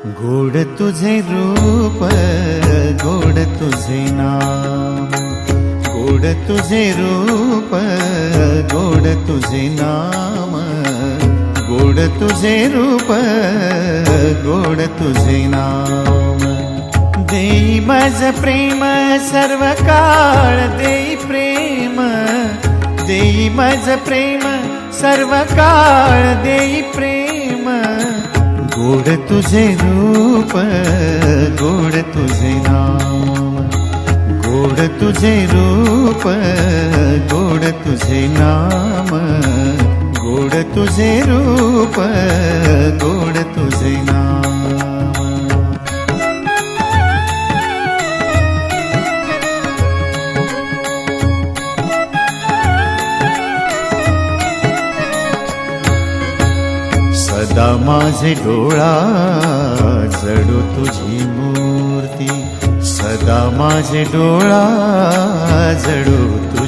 गोड तुझे रूप, गोड तुझे नाम, गोड तुझे रूप, गोड तुझे नाम, गोड तुझे रूप, गोड तुझे नाम। देई माझ प्रेम सर्व काळ, देई प्रेम, देई माझ प्रेम सर्व काळ, देई प्रेम। गोड तुझे रूप, गोड तुझे नाम, गोड तुझे रूप, गोड तुझे नाम, गोड तुझे रूप, गोड तुझे नाम। सदा माझे डोळा जडो तुझी मूर्ती, सदा माझे डोळा जडो तुझी